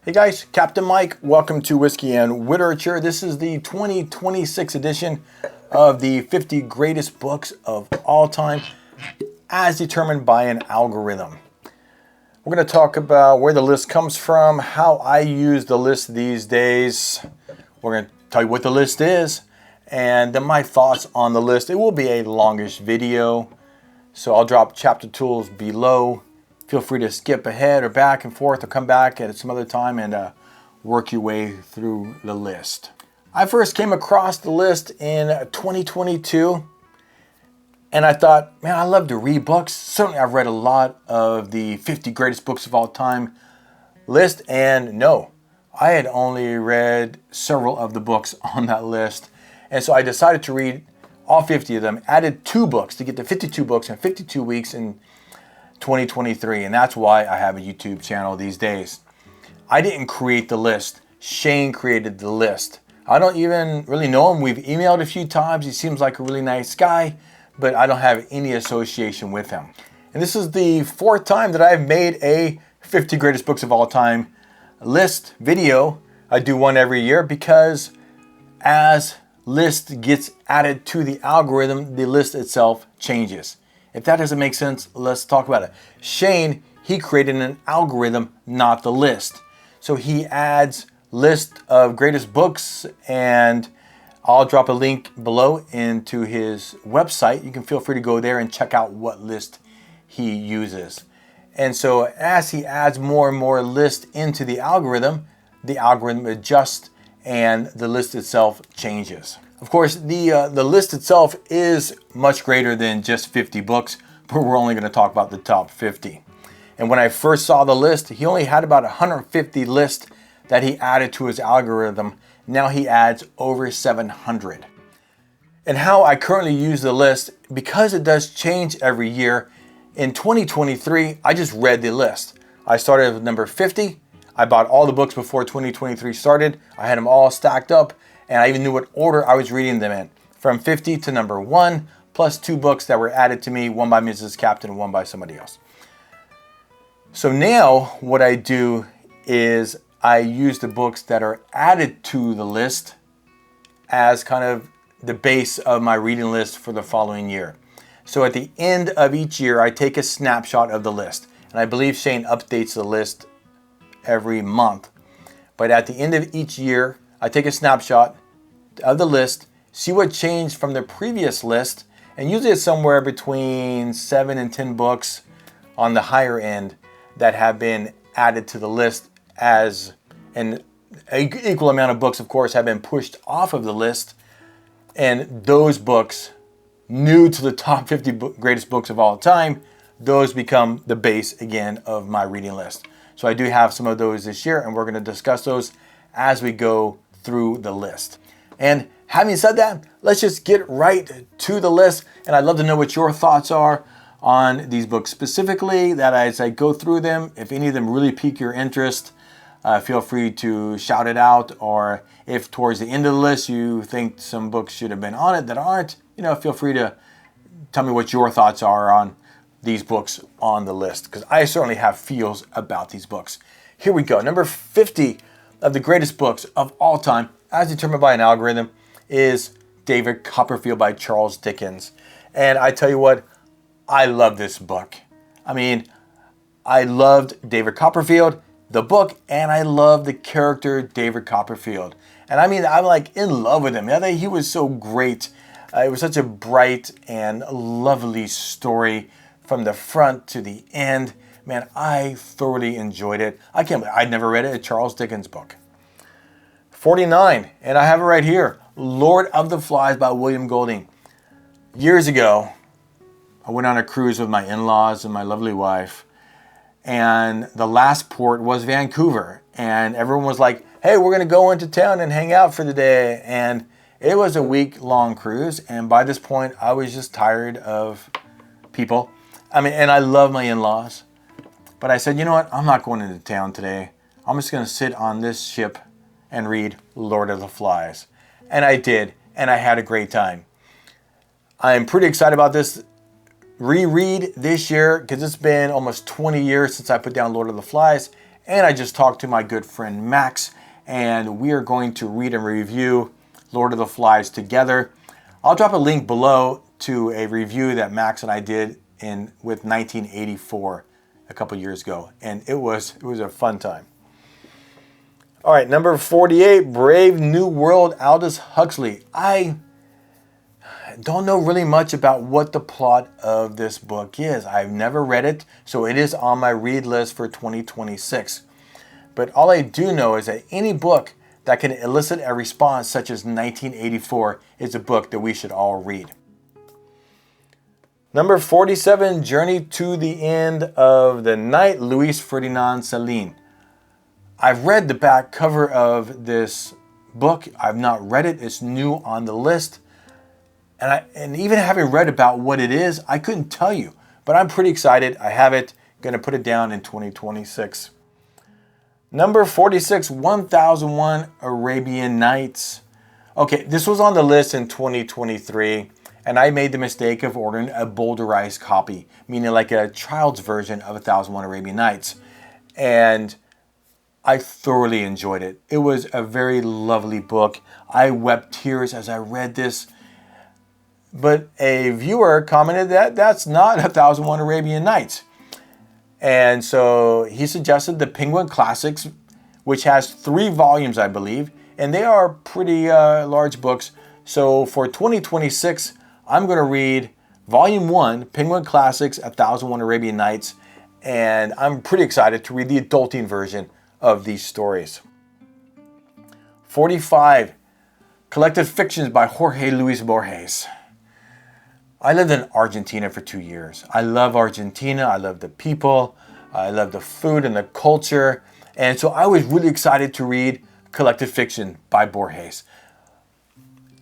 Hey guys, Captain Mike. Welcome to Whiskey and Witerature. This is the 2026 edition of the 50 greatest books of all time as determined by an algorithm. We're going to talk about where the list comes from, how I use the list these days. We're going to tell you what the list is, and then my thoughts on the list. It will be a longish video, so I'll drop chapter tools below. Feel free to skip ahead or back and forth or come back at some other time and work your way through the list. I first came across the list in 2022 and I thought, man, I love to read books. Certainly I've read a lot of the 50 greatest books of all time list, and no, I had only read several of the books on that list. And so I decided to read all 50 of them, added 2 books to get to 52 books in 52 weeks in 2023, and that's why I have a YouTube channel these days. I didn't create the list. Shane created the list. I don't even really know him. We've emailed a few times. He seems like a really nice guy, but I don't have any association with him. And this is the 4th time that I've made a 50 greatest books of all time list video. I do one every year because as list gets added to the algorithm, the list itself changes. If that doesn't make sense, let's talk about it. Shane, he created an algorithm, not the list. So he adds list of greatest books, and I'll drop a link below into his website. You can feel free to go there and check out what list he uses. And so as he adds more and more lists into the algorithm adjusts and the list itself changes. Of course, the list itself is much greater than just 50 books, but we're only going to talk about the top 50. And when I first saw the list, he only had about 150 lists that he added to his algorithm. Now he adds over 700. And how I currently use the list, because it does change every year, in 2023, I just read the list. I started with number 50. I bought all the books before 2023 started. I had them all stacked up, and I even knew what order I was reading them in. From 50 to number 1, plus 2 books that were added to me, one by Mrs. Captain and one by somebody else. So now what I do is I use the books that are added to the list as kind of the base of my reading list for the following year. So at the end of each year, I take a snapshot of the list. And I believe Shane updates the list every month. But at the end of each year, I take a snapshot of the list, see what changed from the previous list, and usually it's somewhere between 7 and 10 books on the higher end that have been added to the list, as an equal amount of books, of course, have been pushed off of the list, and those books, new to the top 50 greatest books of all time, those become the base again of my reading list. So I do have some of those this year, and we're going to discuss those as we go through the list. And having said that, let's just get right to the list. And I'd love to know what your thoughts are on these books specifically, that as I go through them, if any of them really pique your interest, feel free to shout it out. Or if towards the end of the list you think some books should have been on it that aren't, feel free to tell me what your thoughts are on these books on the list, because I certainly have feels about these books. Here we go. Number 50 of the greatest books of all time, as determined by an algorithm, is David Copperfield by Charles Dickens. And I tell you what, I love this book. I mean, I loved David Copperfield, the book, and I love the character David Copperfield. And I mean, I'm like in love with him. He was so great. It was such a bright and lovely story from the front to the end. Man, I thoroughly enjoyed it. I can't believe I'd never read a Charles Dickens book. 49, and I have it right here, Lord of the Flies by William Golding. Years ago, I went on a cruise with my in-laws and my lovely wife, and the last port was Vancouver, and everyone was like, hey, we're going to go into town and hang out for the day. And it was a week-long cruise, and by this point, I was just tired of people. I mean, and I love my in-laws, but I said, you know what? I'm not going into town today. I'm just going to sit on this ship and read Lord of the Flies. And I did, and I had a great time. I'm pretty excited about this reread this year because it's been almost 20 years since I put down Lord of the Flies, And I just talked to my good friend Max, and we are going to read and review Lord of the Flies together. I'll drop a link below to a review that Max and I did with 1984 a couple years ago, and it was a fun time. All right, number 48, Brave New World, Aldous Huxley. I don't know really much about what the plot of this book is. I've never read it, so it is on my read list for 2026. But all I do know is that any book that can elicit a response such as 1984 is a book that we should all read. Number 47, Journey to the End of the Night, Louis Ferdinand Céline. I've read the back cover of this book. I've not read it. It's new on the list. And even having read about what it is, I couldn't tell you. But I'm pretty excited. I have it. Going to put it down in 2026. Number 46, 1001 Arabian Nights. Okay, this was on the list in 2023. And I made the mistake of ordering a bowdlerized copy, meaning like a child's version of 1001 Arabian Nights. And I thoroughly enjoyed it. It was a very lovely book. I wept tears as I read this. But a viewer commented that that's not 1001 Arabian Nights. And so he suggested the Penguin Classics, which has 3 volumes, I believe. And they are pretty large books. So for 2026, I'm going to read Volume 1, Penguin Classics, 1001 Arabian Nights. And I'm pretty excited to read the adulting version of these stories. 45, Collected Fictions by Jorge Luis Borges. I lived in Argentina for 2 years. I love Argentina. I love the people. I love the food and the culture. And so I was really excited to read Collected Fiction by Borges.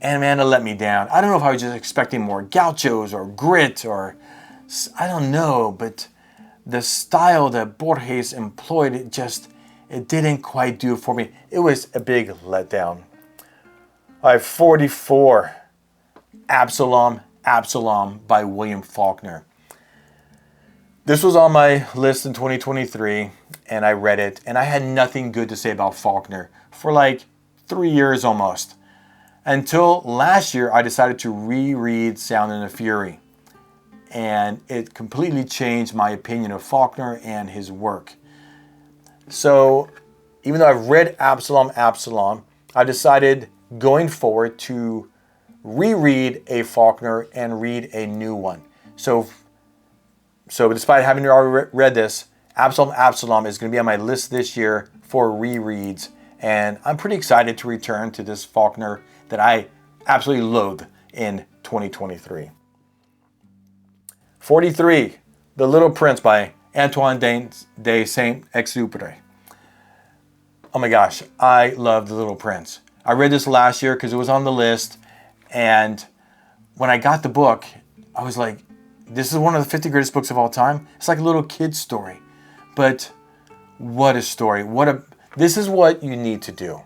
And man, it let me down. I don't know if I was just expecting more gauchos or grit or I don't know, but the style that Borges employed, it didn't quite do it for me. It was a big letdown. All right, 44, Absalom by William Faulkner. This was on my list in 2023, and I read it, and I had nothing good to say about Faulkner for like 3 years almost. Until last year, I decided to reread Sound and the Fury, and it completely changed my opinion of Faulkner and his work. So, even though I've read Absalom, I decided going forward to reread a Faulkner and read a new one. So despite having already read this, Absalom is going to be on my list this year for rereads. And I'm pretty excited to return to this Faulkner that I absolutely loathe in 2023. 43, The Little Prince by Antoine de Saint-Exupéry. Oh my gosh, I love The Little Prince. I read this last year because it was on the list. And when I got the book, I was like, this is one of the 50 greatest books of all time. It's like a little kid's story. But what a story. This is what you need to do.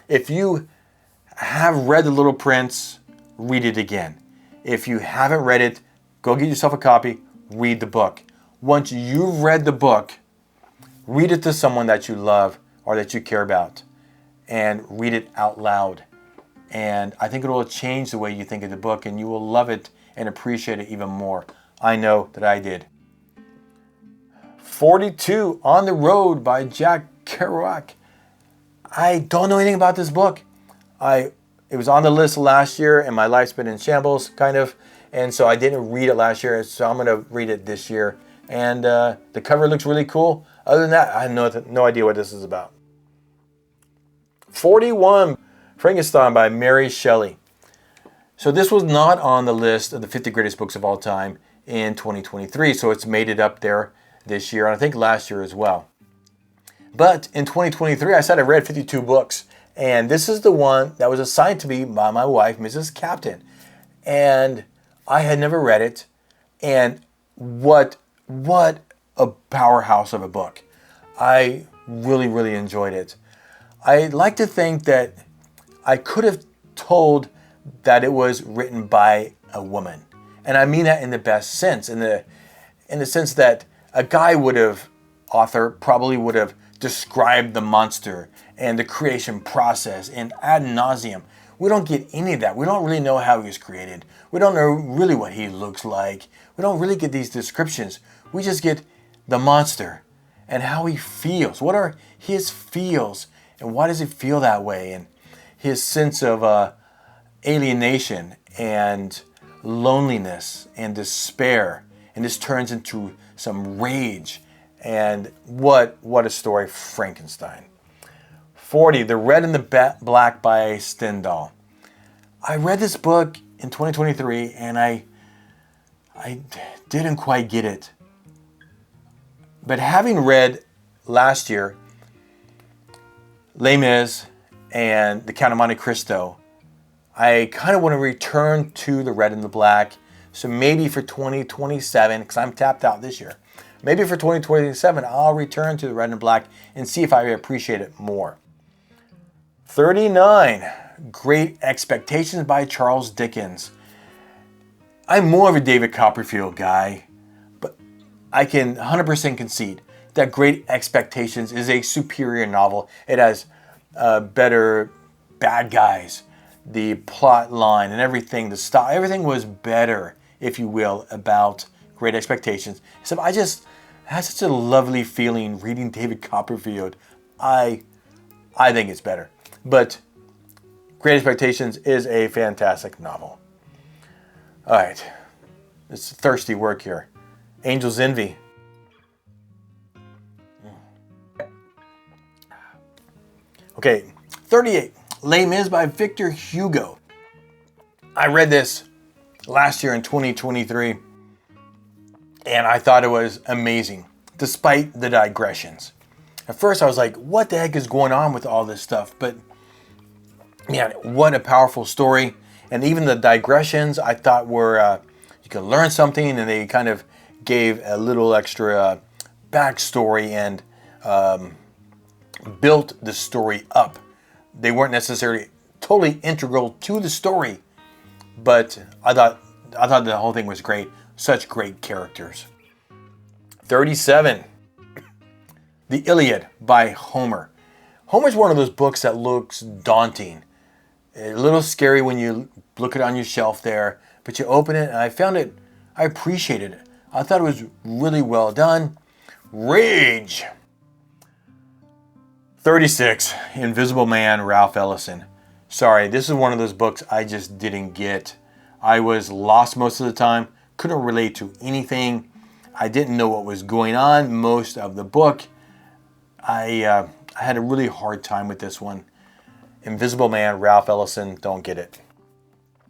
If you have read The Little Prince, read it again. If you haven't read it, go get yourself a copy, read the book. Once you've read the book, read it to someone that you love or that you care about. And read it out loud. And I think it will change the way you think of the book, and you will love it and appreciate it even more. I know that I did. 42, On the Road by Jack Kerouac. I don't know anything about this book. It was on the list last year, and my life's been in shambles, kind of. And so I didn't read it last year, so I'm going to read it this year. And the cover looks really cool. Other than that, I have no idea what this is about. 41, Frankenstein by Mary Shelley. So this was not on the list of the 50 greatest books of all time in 2023, so it's made it up there this year, and I think last year as well. But in 2023, I said I read 52 books, and this is the one that was assigned to me by my wife, Mrs. Captain. And I had never read it, and what a powerhouse of a book. I really, really enjoyed it. I like to think that I could have told that it was written by a woman. And I mean that in the best sense, in the sense that a guy author probably would have describe the monster and the creation process and ad nauseum. We don't get any of that. We don't really know how he was created. We don't know really what he looks like. We don't really get these descriptions. We just get the monster and how he feels. What are his feels and why does he feel that way? And his sense of alienation and loneliness and despair. And this turns into some rage. And what a story, Frankenstein. 40, The Red and the Black by Stendhal. I read this book in 2023 and I didn't quite get it. But having read last year Les Mis and The Count of Monte Cristo, I kind of want to return to The Red and the Black. So maybe for 2027, because I'm tapped out this year, maybe for 2027, I'll return to The Red and Black and see if I appreciate it more. 39, Great Expectations by Charles Dickens. I'm more of a David Copperfield guy, but I can 100% concede that Great Expectations is a superior novel. It has better bad guys, the plot line and everything, the style, everything was better, if you will, about Great Expectations. So I just had such a lovely feeling reading David Copperfield. I think it's better. But Great Expectations is a fantastic novel. All right. It's thirsty work here. Angel's Envy. Okay, 38. Les Mis by Victor Hugo. I read this last year in 2023, and I thought it was amazing, despite the digressions. At first, I was like, what the heck is going on with all this stuff? But, man, what a powerful story. And even the digressions, I thought were, you could learn something, and they kind of gave a little extra backstory and built the story up. They weren't necessarily totally integral to the story, but I thought the whole thing was great. Such great characters. 37. The Iliad by Homer. Homer's one of those books that looks daunting. A little scary when you look it on your shelf there, but you open it and I appreciated it. I thought it was really well done. Rage. 36. Invisible Man, Ralph Ellison. Sorry, this is one of those books I just didn't get. I was lost most of the time, couldn't relate to anything. I didn't know what was going on most of the book. I had a really hard time with this one. Invisible Man, Ralph Ellison, don't get it.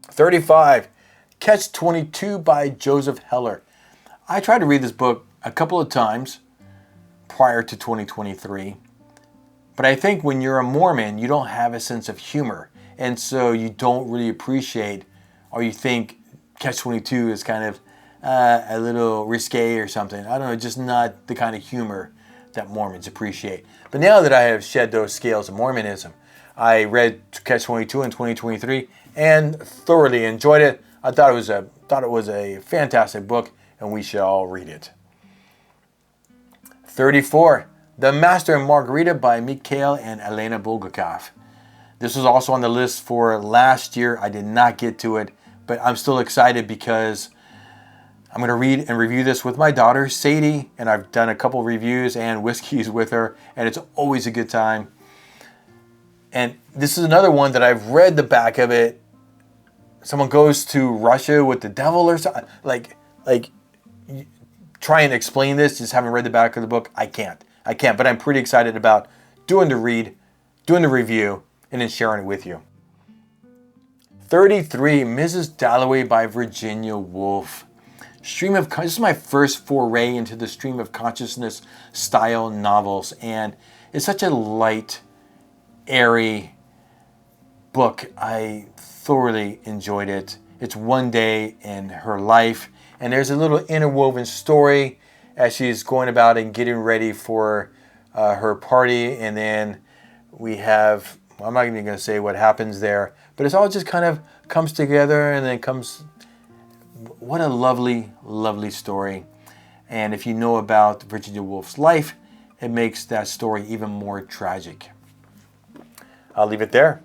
35. Catch-22 by Joseph Heller. I tried to read this book a couple of times prior to 2023. But I think when you're a Mormon, you don't have a sense of humor. And so you don't really appreciate, or you think Catch-22 is kind of a little risque or something. I don't know, just not the kind of humor that Mormons appreciate. But now that I have shed those scales of Mormonism, I read Catch-22 in 2023 and thoroughly enjoyed it. I thought it was a fantastic book, and we should all read it. 34. The Master and Margarita by Mikhail and Elena Bulgakov. This was also on the list for last year. I did not get to it, but I'm still excited because I'm going to read and review this with my daughter, Sadie, and I've done a couple reviews and whiskeys with her, and it's always a good time. And this is another one that I've read the back of it. Someone goes to Russia with the devil or something. Like, try and explain this, just haven't read the back of the book. I can't, but I'm pretty excited about doing the read, doing the review, and then sharing it with you. 33, Mrs. Dalloway by Virginia Woolf. This is my first foray into the stream of consciousness style novels, and it's such a light, airy book. I thoroughly enjoyed it. It's one day in her life, and there's a little interwoven story as she's going about and getting ready for her party, and then we have, I'm not even going to say what happens there, but it's all just kind of comes together and then comes. What a lovely, lovely story. And if you know about Virginia Woolf's life, it makes that story even more tragic. I'll leave it there.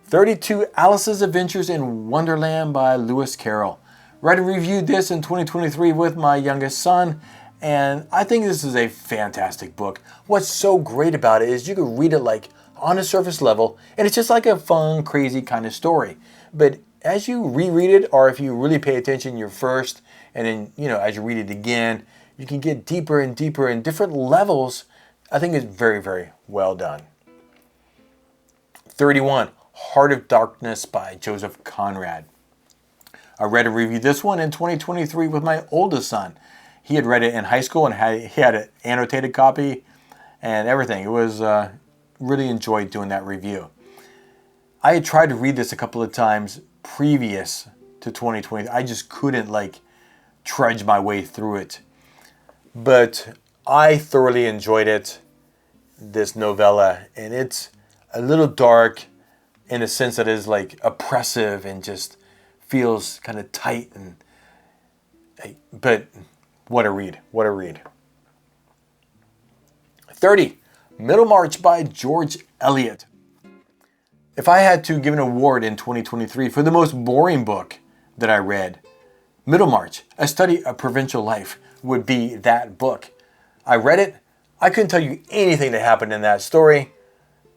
32 Alice's Adventures in Wonderland by Lewis Carroll. Read and reviewed this in 2023 with my youngest son, and I think this is a fantastic book. What's so great about it is you can read it like on a surface level, and it's just like a fun, crazy kind of story. But as you reread it, or if you really pay attention your first, and then, as you read it again, you can get deeper and deeper in different levels. I think it's very, very well done. 31, Heart of Darkness by Joseph Conrad. I read and reviewed this one in 2023 with my oldest son. He had read it in high school and he had an annotated copy and everything. It was really enjoyed doing that review. I had tried to read this a couple of times previous to 2020. I just couldn't trudge my way through it. But I thoroughly enjoyed it, this novella, and it's a little dark in a sense that is oppressive and just feels kind of tight, but what a read. 30, Middlemarch by George Eliot. If I had to give an award in 2023 for the most boring book that I read, Middlemarch, A Study of Provincial Life, would be that book. I read it. I couldn't tell you anything that happened in that story.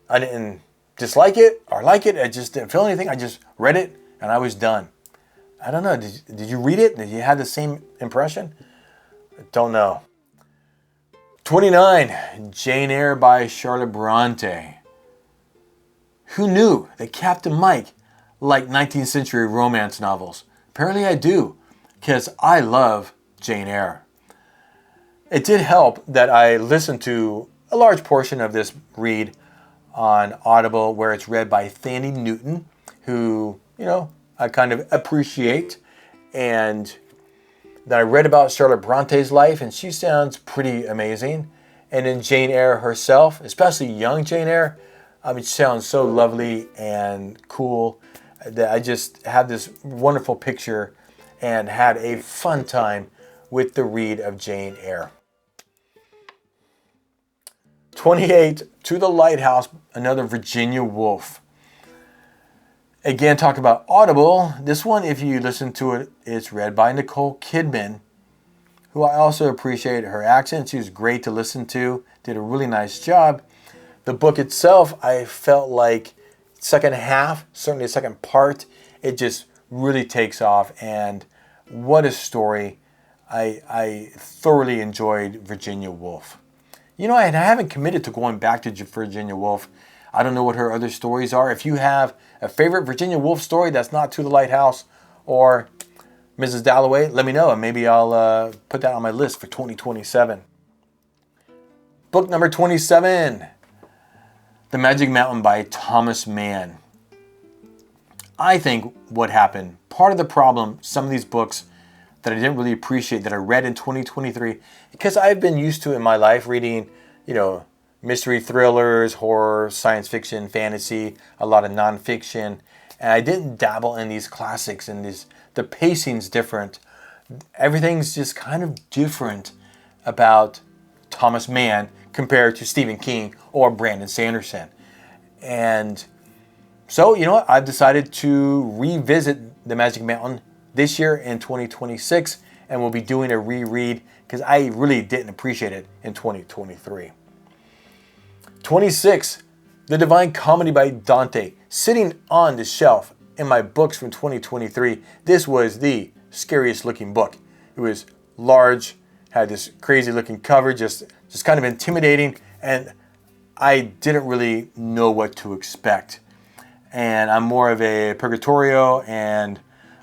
I didn't dislike it or like it. I just didn't feel anything. I just read it and I was done. I don't know. Did you read it? Did you have the same impression? I don't know. 29, Jane Eyre by Charlotte Bronte. Who knew that Captain Mike liked 19th century romance novels? Apparently I do, because I love Jane Eyre. It did help that I listened to a large portion of this read on Audible, where it's read by Thandie Newton, who, I kind of appreciate. And then I read about Charlotte Bronte's life, and she sounds pretty amazing. And then Jane Eyre herself, especially young Jane Eyre, she sounds so lovely and cool that I just have this wonderful picture and had a fun time with the read of Jane Eyre. 28, To the Lighthouse, another Virginia Woolf. Again, talk about Audible. This one, if you listen to it, it's read by Nicole Kidman, who I also appreciate her accent. She was great to listen to, did a really nice job. The book itself, I felt like second half, certainly the second part, it just really takes off. And what a story. I thoroughly enjoyed Virginia Woolf. I haven't committed to going back to Virginia Woolf. I don't know what her other stories are. If you have a favorite Virginia Woolf story that's not To the Lighthouse or Mrs. Dalloway, let me know, and maybe I'll put that on my list for 2027. Book number 27, The Magic Mountain by Thomas Mann. I think what happened, part of the problem, some of these books that I didn't really appreciate that I read in 2023, because I've been used to in my life reading, mystery thrillers, horror, science fiction, fantasy, a lot of nonfiction, and I didn't dabble in these classics, and the pacing's different. Everything's just kind of different about Thomas Mann compared to Stephen King or Brandon Sanderson. And so, I've decided to revisit The Magic Mountain this year in 2026, and we'll be doing a reread because I really didn't appreciate it in 2023. 26, The Divine Comedy by Dante, sitting on the shelf in my books from 2023. This was the scariest looking book. It was large, had this crazy looking cover, just kind of intimidating, and I didn't really know what to expect. And I'm more of a Purgatorio and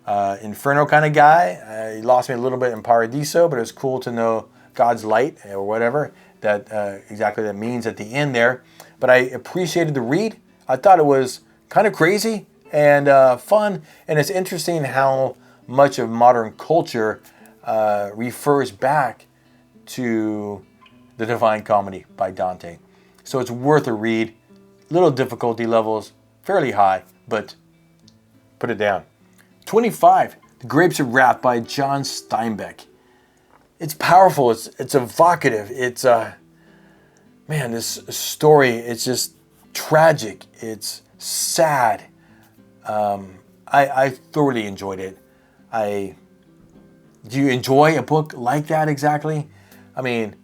Inferno kind of guy. He lost me a little bit in Paradiso, but it was cool to know God's light or whatever that exactly that means at the end there. But I appreciated the read. I thought it was kind of crazy and fun, and it's interesting how much of modern culture refers back to The Divine Comedy by Dante. So it's worth a read. Little difficulty levels, fairly high, but put it down. 25, The Grapes of Wrath by John Steinbeck. It's powerful, it's evocative, it's man, this story, it's just tragic. It's sad. I thoroughly enjoyed it. Do you enjoy a book like that exactly? I mean,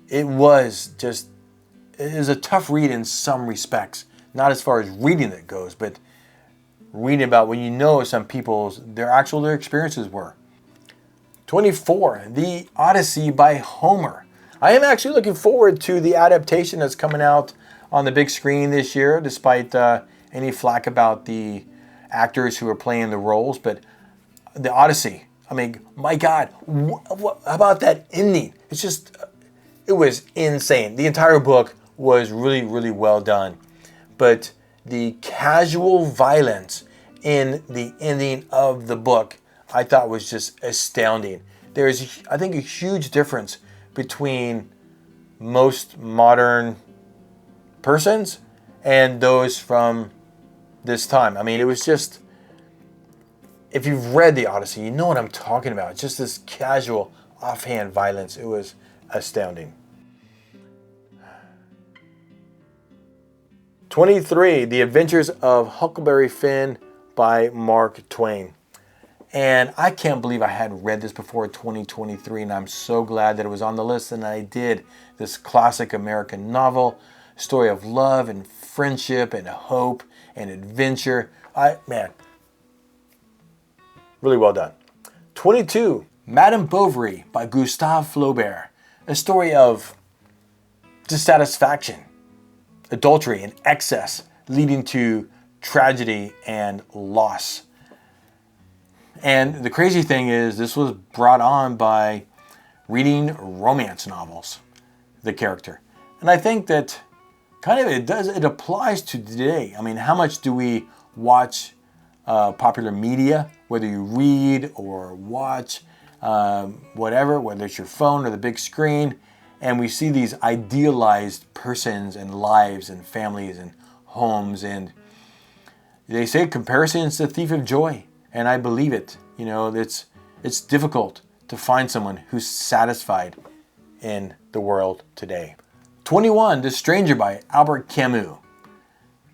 it was a tough read in some respects. Not as far as reading it goes, but reading about when you know some people's, their experiences were. 24, The Odyssey by Homer. I am actually looking forward to the adaptation that's coming out on the big screen this year, despite any flack about the actors who are playing the roles. But the Odyssey, I mean, my God, how about that ending? It was insane. The entire book was really, really well done. But the casual violence in the ending of the book, I thought was just astounding. There's, I think, a huge difference between most modern persons and those from this time. I mean, it was just, if you've read the Odyssey, you know what I'm talking about. Just this casual, offhand violence. It was astounding. 23, The Adventures of Huckleberry Finn by Mark Twain. And I can't believe I had read this before 2023, and I'm so glad that it was on the list, and I did. This classic American novel, story of love and friendship and hope and adventure. Man, really well done. 22, Madame Bovary by Gustave Flaubert. A story of dissatisfaction, adultery, and excess, leading to tragedy and loss. And the crazy thing is, this was brought on by reading romance novels, the character. And I think that kind of it applies to today. I mean, how much do we watch popular media, whether you read or watch whatever, whether it's your phone or the big screen, and we see these idealized persons and lives and families and homes, and they say comparison is the thief of joy. And I believe it. You know, it's difficult to find someone who's satisfied in the world today. 21, The Stranger by Albert Camus.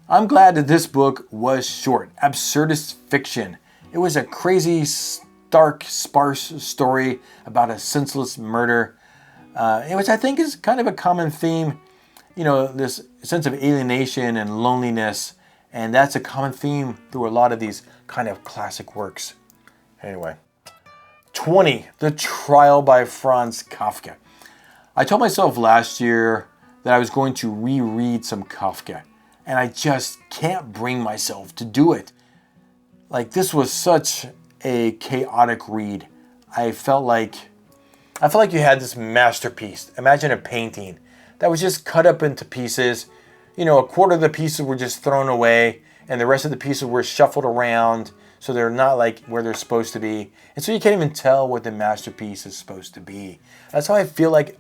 I'm glad that this book was short. Absurdist fiction. It was a crazy, stark, sparse story about a senseless murder, which I think is kind of a common theme. You know, this sense of alienation and loneliness. And that's a common theme through a lot of these kind of classic works. Anyway. 20, The Trial by Franz Kafka. I told myself last year that I was going to reread some Kafka, and I just can't bring myself to do it. Like, this was such a chaotic read. I felt like you had this masterpiece. Imagine a painting that was just cut up into pieces. You know, a quarter of the pieces were just thrown away, and the rest of the pieces were shuffled around, so they're not like where they're supposed to be. And so you can't even tell what the masterpiece is supposed to be. That's how I feel like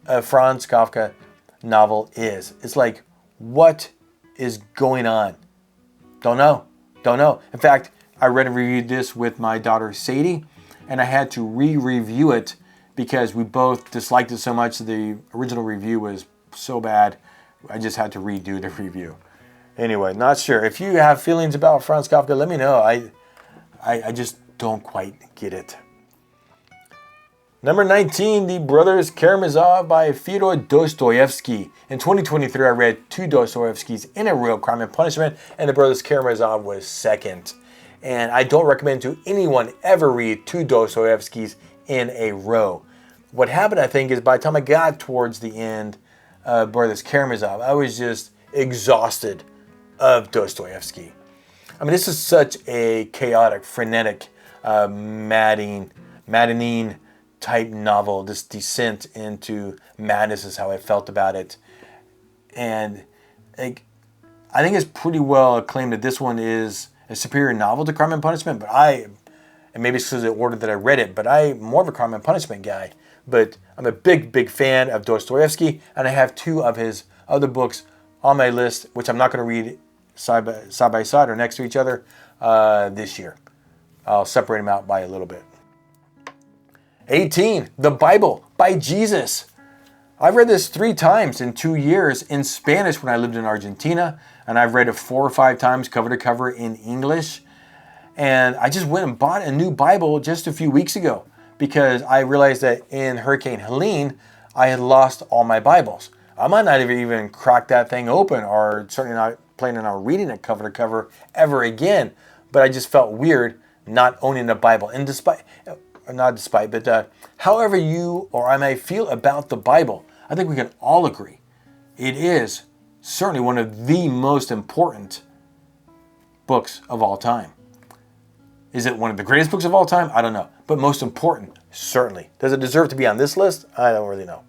a Franz Kafka novel is. It's like, what is going on? Don't know. In fact, I read and reviewed this with my daughter Sadie, and I had to re-review it because we both disliked it so much. The original review was so bad, I just had to redo the review. Anyway, not sure. If you have feelings about Franz Kafka, let me know. I just don't quite get it. Number 19, The Brothers Karamazov by Fyodor Dostoevsky. In 2023, I read 2 Dostoevskys in a row, Crime and Punishment, and The Brothers Karamazov was second. And I don't recommend to anyone ever read 2 Dostoevskys in a row. What happened, I think, is by the time I got towards the end of Brothers Karamazov, I was just exhausted of Dostoevsky. I mean, this is such a chaotic, frenetic, maddening type novel. This descent into madness is how I felt about it. And I think it's pretty well acclaimed that this one is a superior novel to Crime and Punishment, and maybe it's because of the order that I read it, but I'm more of a Crime and Punishment guy. But I'm a big fan of Dostoevsky, and I have 2 of his other books on my list, which I'm not going to read side by side or next to each other this year. I'll separate them out by a little bit. 18, The Bible by Jesus. I've read this 3 times in 2 years in Spanish when I lived in Argentina, and I've read it 4 or 5 times cover to cover in English. And I just went and bought a new Bible just a few weeks ago because I realized that in Hurricane Helene, I had lost all my Bibles. I might not even crack that thing open, or certainly not planning on reading it cover to cover ever again. But I just felt weird not owning a Bible. And however you or I may feel about the Bible, I think we can all agree it is certainly one of the most important books of all time. Is it one of the greatest books of all time? I don't know. But most important, certainly. Does it deserve to be on this list? I don't really know.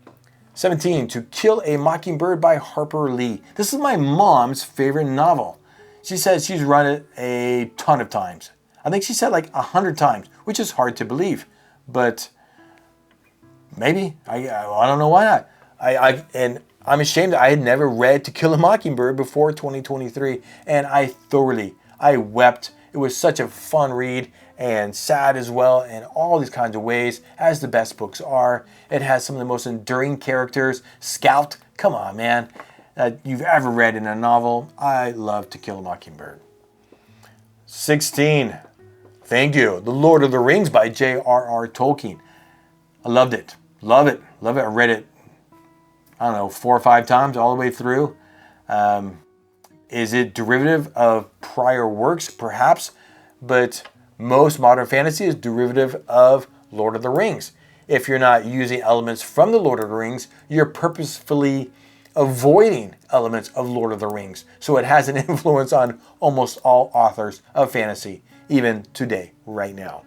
17, To Kill a Mockingbird by Harper Lee. This is my mom's favorite novel. She says she's read it a ton of times. I think she said like 100 times, which is hard to believe. But maybe. I don't know why not. And I'm ashamed that I had never read To Kill a Mockingbird before 2023. And I wept. It was such a fun read and sad as well in all these kinds of ways, as the best books are. It has some of the most enduring characters. Scout, come on, man, you've ever read in a novel. I love To Kill a Mockingbird. 16, thank you, The Lord of the Rings by J.R.R. Tolkien. I loved it. Love it. Love it. I read it, I don't know, 4 or 5 times all the way through. Is it derivative of prior works? Perhaps, but most modern fantasy is derivative of Lord of the Rings. If you're not using elements from the Lord of the Rings, you're purposefully avoiding elements of Lord of the Rings. So it has an influence on almost all authors of fantasy, even today, right now.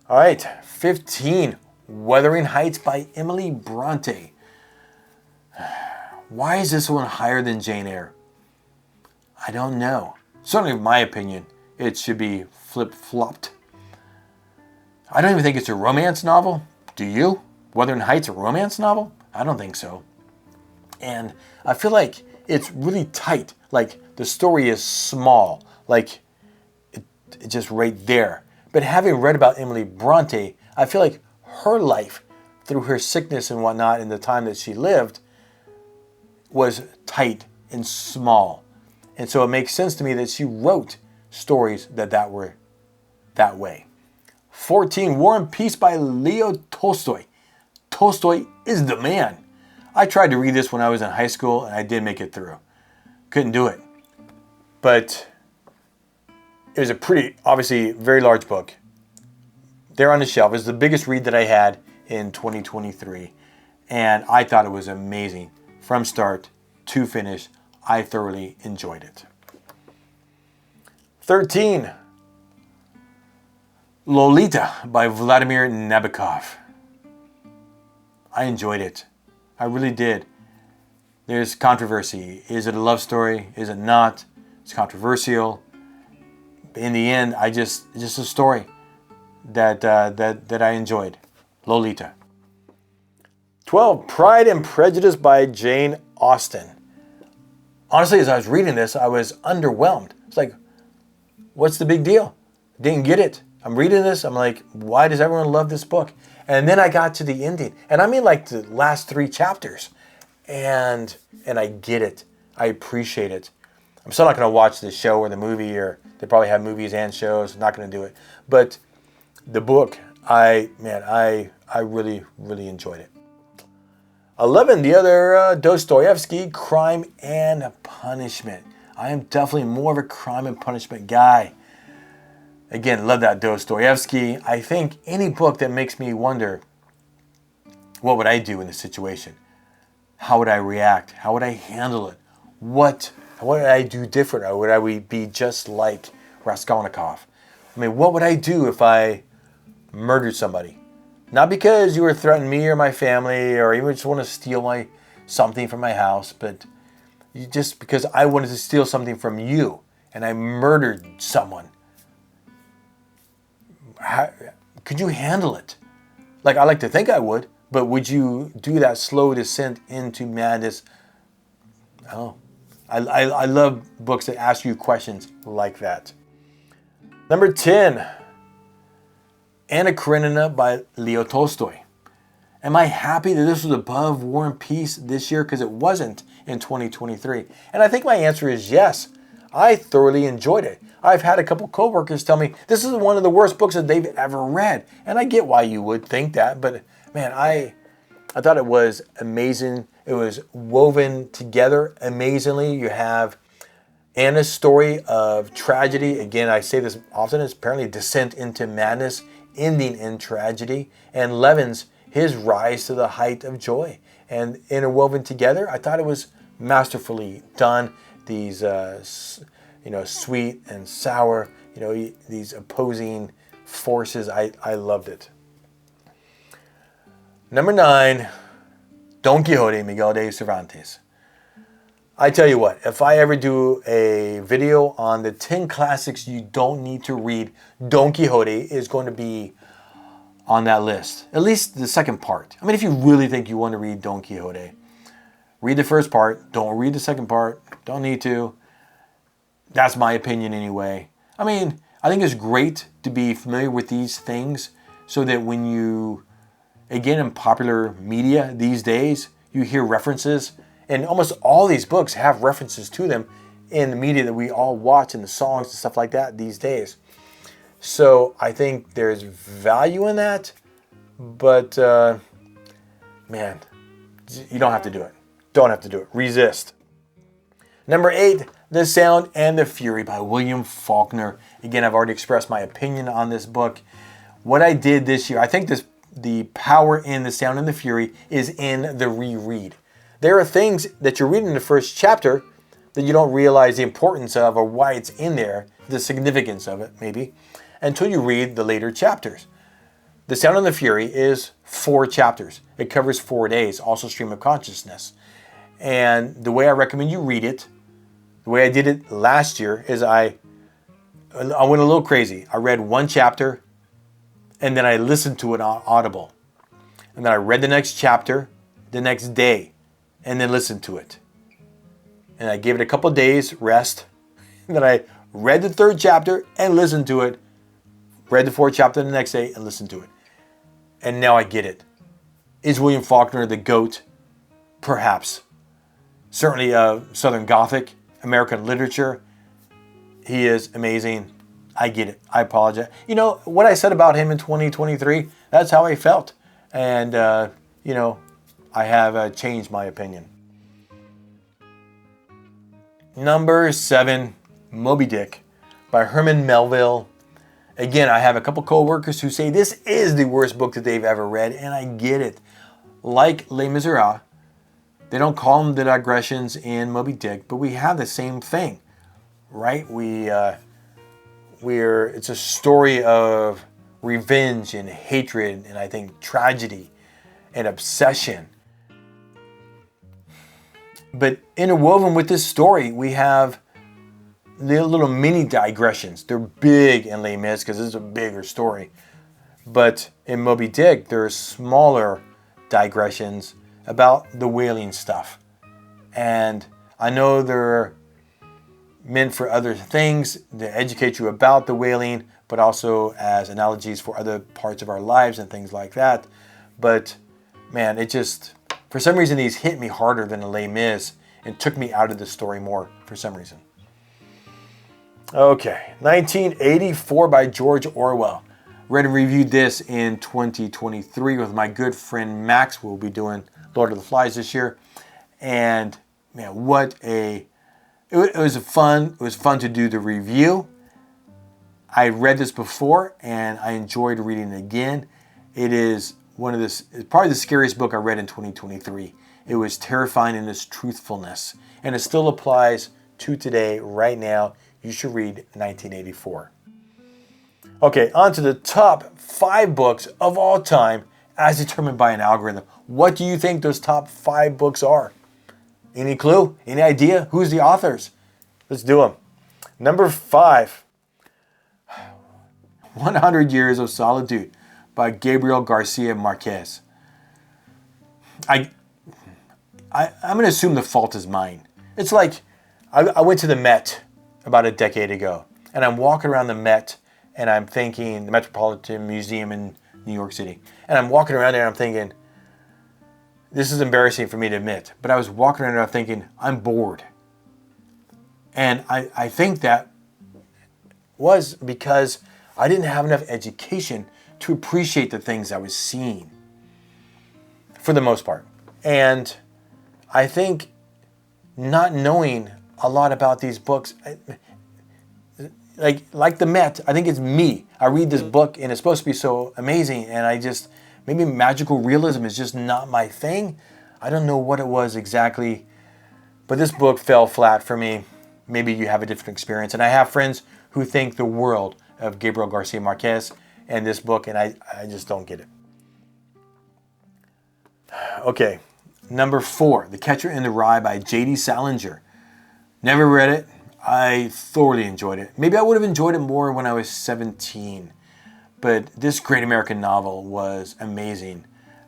All right, 15, Wuthering Heights by Emily Bronte. Why is this one higher than Jane Eyre? I don't know. Certainly, in my opinion, it should be flip-flopped. I don't even think it's a romance novel. Do you? Wuthering Heights a romance novel? I don't think so. And I feel like it's really tight. Like the story is small. Like it's just right there. But having read about Emily Bronte, I feel like her life, through her sickness and whatnot, in the time that she lived, was tight and small. And so it makes sense to me that she wrote stories that were that way. 14, War and Peace by Leo Tolstoy. Tolstoy is the man. I tried to read this when I was in high school, and I did make it through. Couldn't do it. But it was a pretty, obviously, very large book. There on the shelf. It's the biggest read that I had in 2023. And I thought it was amazing. From start to finish, I thoroughly enjoyed it. 13, Lolita by Vladimir Nabokov. I enjoyed it. I really did. There's controversy. Is it a love story? Is it not? It's controversial. In the end, it's just a story that I enjoyed. Lolita. 12, Pride and Prejudice by Jane Austen. Honestly, as I was reading this, I was underwhelmed. It's like, what's the big deal? Didn't get it. I'm reading this. I'm like, why does everyone love this book? And then I got to the ending. And I mean like the last 3 chapters. And I get it. I appreciate it. I'm still not going to watch the show or the movie, or they probably have movies and shows. I'm not going to do it. But the book, I really, really enjoyed it. 11, the other Dostoevsky, Crime and Punishment. I am definitely more of a Crime and Punishment guy. Again, love that Dostoevsky. I think any book that makes me wonder, what would I do in this situation? How would I react? How would I handle it? What would I do different? Or would I be just like Raskolnikov? I mean, what would I do if I murdered somebody? Not because you were threatening me or my family, or even just want to steal something from my house, but just because I wanted to steal something from you and I murdered someone. Could you handle it? Like, I like to think I would, but would you do that slow descent into madness? Oh, I love books that ask you questions like that. Number 10, Anna Karenina by Leo Tolstoy. Am I happy that this was above War and Peace this year? Because it wasn't in 2023. And I think my answer is yes. I thoroughly enjoyed it. I've had a couple coworkers tell me this is one of the worst books that they've ever read. And I get why you would think that, but man, I thought it was amazing. It was woven together amazingly. You have Anna's story of tragedy. Again, I say this often, it's apparently descent into madness, ending in tragedy. And Levin's, his rise to the height of joy. And interwoven together, I thought it was masterfully done. These, sweet and sour, these opposing forces. I loved it. Number 9, Don Quixote, Miguel de Cervantes. I tell you what, if I ever do a video on the 10 classics you don't need to read, Don Quixote is going to be on that list. At least the second part. I mean, if you really think you want to read Don Quixote, read the first part. Don't read the second part. Don't need to. That's my opinion anyway. I mean, I think it's great to be familiar with these things so that when you, again, in popular media these days, you hear references. And almost all these books have references to them in the media that we all watch and the songs and stuff like that these days. So I think there's value in that. But, man, you don't have to do it. Don't have to do it. Resist. Number 8, The Sound and the Fury by William Faulkner. Again, I've already expressed my opinion on this book. What I did this year, I think the power in The Sound and the Fury is in the reread. There are things that you read in the first chapter that you don't realize the importance of or why it's in there, the significance of it maybe, until you read the later chapters. The Sound and the Fury is 4 chapters. It covers 4 days, also stream of consciousness. And the way I recommend you read it, the way I did it last year, is I went a little crazy. I read 1 chapter, and then I listened to it on Audible. And then I read the next chapter the next day, and then listened to it. And I gave it a couple days rest. And then I read the 3rd chapter and listened to it. Read the 4th chapter the next day and listened to it. And now I get it. Is William Faulkner the GOAT? Perhaps. Certainly Southern Gothic, American literature. He is amazing. I get it. I apologize. You know, what I said about him in 2023, that's how I felt. And, I have changed my opinion. Number 7, Moby Dick by Herman Melville. Again, I have a couple co-workers who say this is the worst book that they've ever read, and I get it. Like Les Miserables, they don't call them the digressions in Moby Dick, but we have the same thing, right? It's a story of revenge and hatred, and I think tragedy and obsession. But interwoven with this story, we have the little mini digressions. They're big in Les Mis because this is a bigger story. But in Moby Dick, there are smaller digressions about the whaling stuff. And I know they're meant for other things to educate you about the whaling, but also as analogies for other parts of our lives and things like that. But man, it just, for some reason, these hit me harder than the Les Mis and took me out of the story more for some reason. Okay, 1984 by George Orwell. Read and reviewed this in 2023 with my good friend Max. We'll be doing Lord of the Flies this year. And man, it was fun. It was fun to do the review. I read this before and I enjoyed reading it again. It is it's probably the scariest book I read in 2023. It was terrifying in its truthfulness. And it still applies to today, right now. You should read 1984. Okay, on to the top 5 books of all time as determined by an algorithm. What do you think those top 5 books are? Any clue? Any idea? Who's the authors? Let's do them. Number 5, 100 Years of Solitude by Gabriel Garcia Marquez. I'm going to assume the fault is mine. It's like I went to the Met about a decade ago, and I'm walking around the Met, and I'm thinking, the Metropolitan Museum in New York City, and I'm walking around there and I'm thinking, This is embarrassing for me to admit, but I was walking around thinking, I'm bored. And I think that was because I didn't have enough education to appreciate the things I was seeing, for the most part. And I think not knowing a lot about these books, like the Met, I think it's me. I read this book and it's supposed to be so amazing, and maybe magical realism is just not my thing. I don't know what it was exactly, but this book fell flat for me. Maybe you have a different experience. And I have friends who think the world of Gabriel Garcia Marquez and this book, and I just don't get it. Okay, number 4, The Catcher in the Rye by J.D. Salinger. Never read it. I thoroughly enjoyed it. Maybe I would have enjoyed it more when I was 17. But this great American novel was amazing.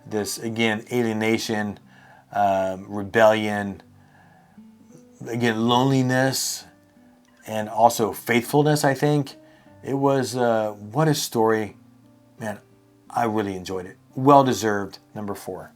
This, again, alienation, rebellion, again, loneliness, and also faithfulness, I think. It was, what a story. Man, I really enjoyed it. Well-deserved, number 4.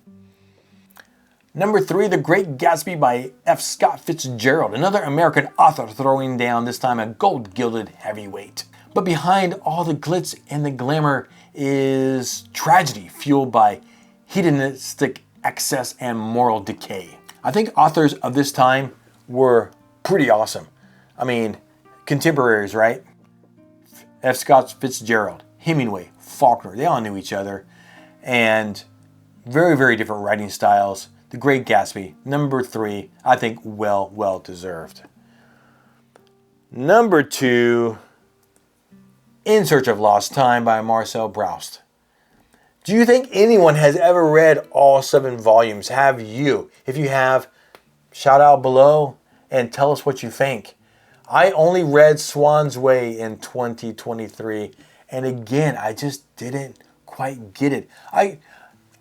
Number 3, The Great Gatsby by F. Scott Fitzgerald. Another American author throwing down, this time, a gold-gilded heavyweight. But behind all the glitz and the glamour is tragedy fueled by hedonistic excess and moral decay. I think authors of this time were pretty awesome. I mean, contemporaries, right? F. Scott Fitzgerald, Hemingway, Faulkner, they all knew each other. And very, very different writing styles. The Great Gatsby, number 3, I think well deserved. Number 2, In Search of Lost Time by Marcel Proust. Do you think anyone has ever read all 7 volumes? Have you? If you have, shout out below and tell us what you think. I only read Swan's Way in 2023, and again, I just didn't quite get it. I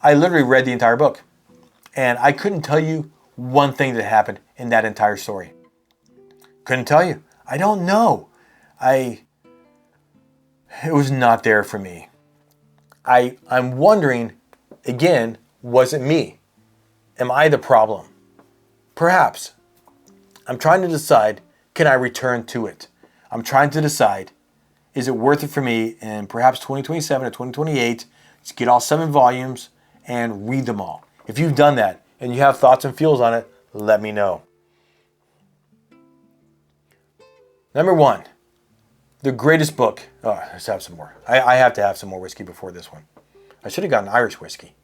literally read the entire book, and I couldn't tell you one thing that happened in that entire story. Couldn't tell you. I don't know. It was not there for me. I'm wondering, again, was it me? Am I the problem? Perhaps. I'm trying to decide, can I return to it? I'm trying to decide, is it worth it for me in perhaps 2027 or 2028 to get all 7 volumes and read them all? If you've done that and you have thoughts and feels on it, let me know. Number 1, the greatest book. Oh, let's have some more. I have to have some more whiskey before this one. I should have gotten Irish whiskey.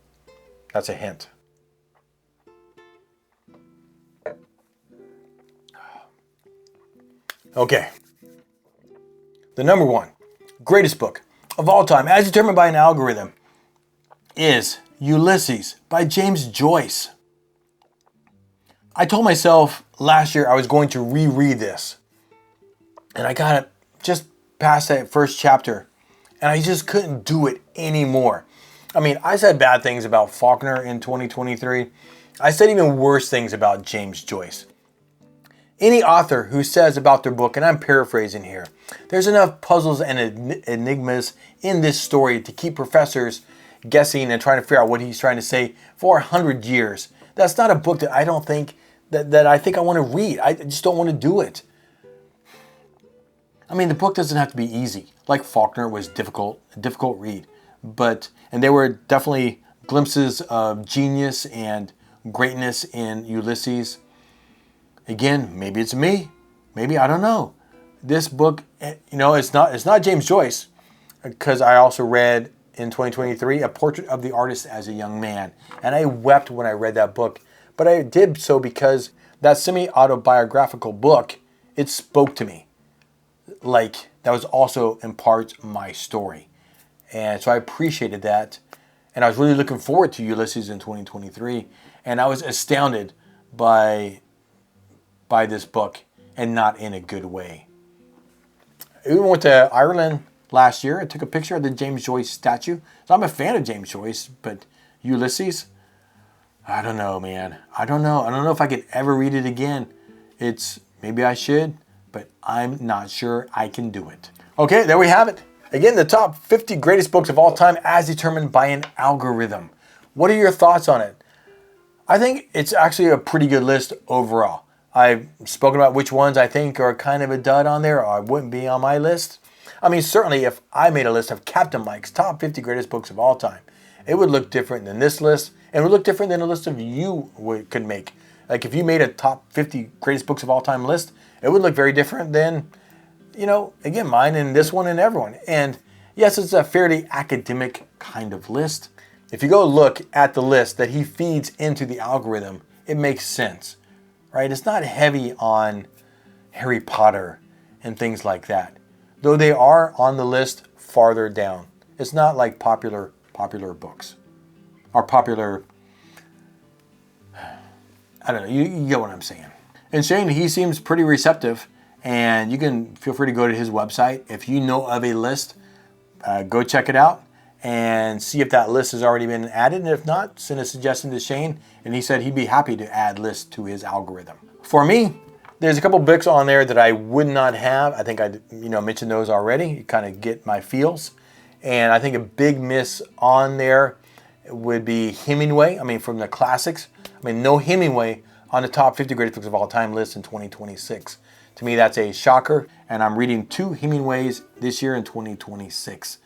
That's a hint. Okay. The number 1 greatest book of all time, as determined by an algorithm, is Ulysses by James Joyce. I told myself last year I was going to reread this. And I got it just past that first chapter. And I just couldn't do it anymore. I mean, I said bad things about Faulkner in 2023. I said even worse things about James Joyce. Any author who says about their book, and I'm paraphrasing here, there's enough puzzles and enigmas in this story to keep professors guessing and trying to figure out what he's trying to say for 100 years. That's not a book that I don't think that I think I want to read. I just don't want to do it. I mean, the book doesn't have to be easy. Like Faulkner was a difficult read. And there were definitely glimpses of genius and greatness in Ulysses. Again, maybe it's me. Maybe, I don't know. This book, it's not James Joyce, because I also read in 2023 A Portrait of the Artist as a Young Man. And I wept when I read that book. But I did so because that semi-autobiographical book, it spoke to me. Like, that was also in part my story. And so I appreciated that. And I was really looking forward to Ulysses in 2023. And I was astounded by this book, and not in a good way. I even went to Ireland last year. I took a picture of the James Joyce statue. So I'm a fan of James Joyce, but Ulysses, I don't know, man. I don't know if I could ever read it again. Maybe I should, but I'm not sure I can do it. Okay, there we have it. Again, the top 50 greatest books of all time as determined by an algorithm. What are your thoughts on it? I think it's actually a pretty good list overall. I've spoken about which ones I think are kind of a dud on there or wouldn't be on my list. I mean, certainly if I made a list of Captain Mike's top 50 greatest books of all time, it would look different than this list, and it would look different than a list of you could make. Like if you made a top 50 greatest books of all time list, it would look very different than, again, mine and this one and everyone. And yes, it's a fairly academic kind of list. If you go look at the list that he feeds into the algorithm, it makes sense, right? It's not heavy on Harry Potter and things like that, though they are on the list farther down. It's not like popular books or popular, I don't know, you get what I'm saying. And Shane, he seems pretty receptive, and you can feel free to go to his website. If you know of a list, go check it out and see if that list has already been added. And if not, send a suggestion to Shane, and he said he'd be happy to add lists to his algorithm. For me, there's a couple books on there that I would not have. I think I mentioned those already. You kind of get my feels. And I think a big miss on there would be Hemingway. I mean, from the classics. I mean, no Hemingway on the top 50 greatest books of all time list in 2026. To me, that's a shocker. And I'm reading 2 Hemingways this year in 2026.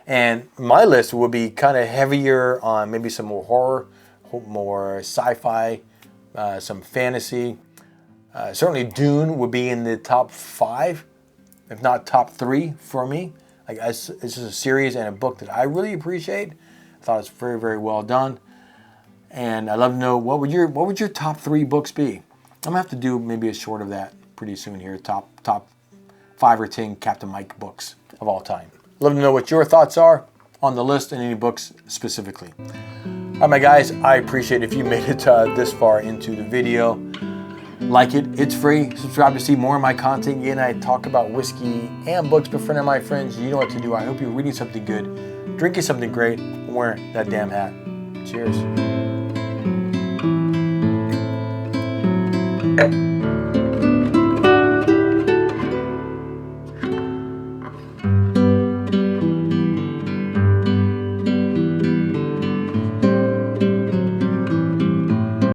And my list would be kind of heavier on maybe some more horror, more sci-fi, some fantasy. Certainly Dune would be in the top 5, if not top 3 for me. Like this is a series and a book that I really appreciate. I thought it's very, very well done. And I'd love to know what would your top 3 books be? I'm gonna have to do maybe a short of that pretty soon here. Top 5 or 10 Captain Mike books of all time. Love to know what your thoughts are on the list and any books specifically. All right, my guys, I appreciate if you made it this far into the video. Like it, it's free. Subscribe to see more of my content. Again, I talk about whiskey and books, but for my friends, you know what to do. I hope you're reading something good, drinking something great, and wearing that damn hat. Cheers.